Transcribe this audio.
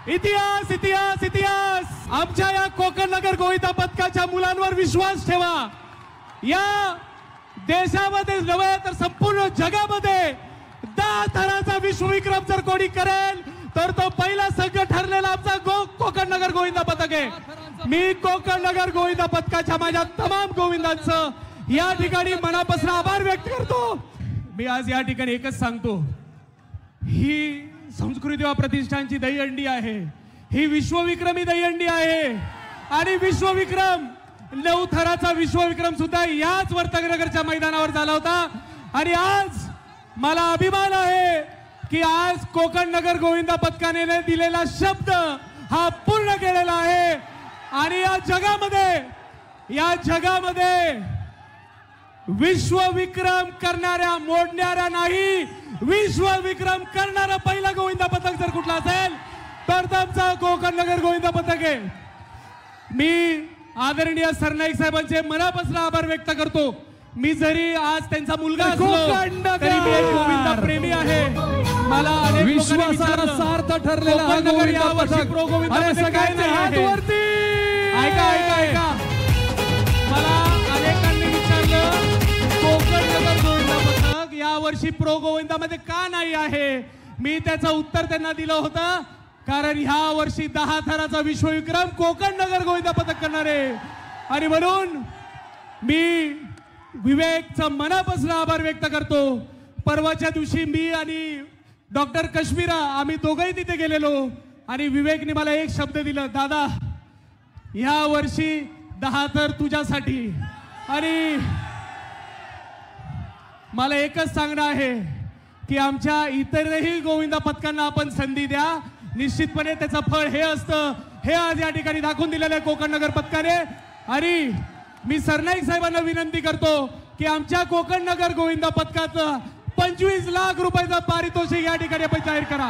इतिहास इतिहास इतिहास आमच्या या कोकण नगर गोविंदा पथकाच्या मुलांवर विश्वास ठेवा। या देशामध्ये नव्हे तर संपूर्ण जगामध्ये 10 थराचा विश्वविक्रम जर कोणी करेल तर तो पहिला संघ ठरलेला आमचा कोकण नगर गोविंदा पथक आहे। मी कोकण नगर गोविंदा पथकाच्या माझ्या तमाम गोविंदांचं या ठिकाणी मनापासून आभार व्यक्त करतो। मी आज या ठिकाणी एकच सांगतो, ही संस्कृती व प्रतिष्ठानची दहीहंडी आहे, ही विश्वविक्रमी दहीहंडी आहे आणि विश्वविक्रम 9 थराचा विश्वविक्रम सुद्धा याच वर्तकनगरच्या मैदानावर झाला होता। आणि आज मला अभिमान आहे की आज कोकण नगर गोविंदा पथकाने दिलेला शब्द हा पूर्ण केलेला आहे आणि या जगामध्ये विश्वविक्रम करणाऱ्या मोडणाऱ्या नाही, विश्वविक्रम करणारा पहिला गोविंदा पथक जर कुठला असेल तर आमचा कोकण नगर गोविंदा पथक आहे। मी आदरणीय सरनाईक साहेबांचे मनापासून आभार व्यक्त करतो। मी जरी आज त्यांचा मुलगा असलो तरी मी एक गोविंदा प्रेमी आहे। मला अनेक विश्वासाला सार्थ ठरलेला हा गोविंदा पथक प्रो गोविंदा सगळ्यांचे हात वरती। ऐका ऐका ऐका, मला अनेकांनी विचारलं कोकण नगर गोविंदा पथक या वर्षी प्रो गोविंदा मध्ये का नाही आहे। मी त्याचं उत्तर त्यांना दिलं होतं, कारण ह्या वर्षी 10 थराचा विश्वविक्रम कोकण नगर गोविंदा पथक करणार आहे आणि म्हणून मी विवेकचा मनापासून आभार व्यक्त करतो। परवाच्या दिवशी मी आणि डॉक्टर कश्मीरा आम्ही दोघंही तिथे गेलेलो आणि विवेकने मला एक शब्द दिला, दादा ह्या वर्षी 10 थर तुझ्यासाठी। आणि मला एकच सांगणं आहे की आमच्या इतरही गोविंदा पथकांना आपण संधी द्या, निश्चितपणे त्याचं फळ हे असतं, हे आज या ठिकाणी दाखवून दिलेलं आहे कोकण नगर पथकाने। आणि मी सरनाईक साहेबांना विनंती करतो की आमच्या कोकण नगर गोविंदा पथकाचं 25 लाख रुपयाचं पारितोषिक या ठिकाणी आपण जाहीर करा।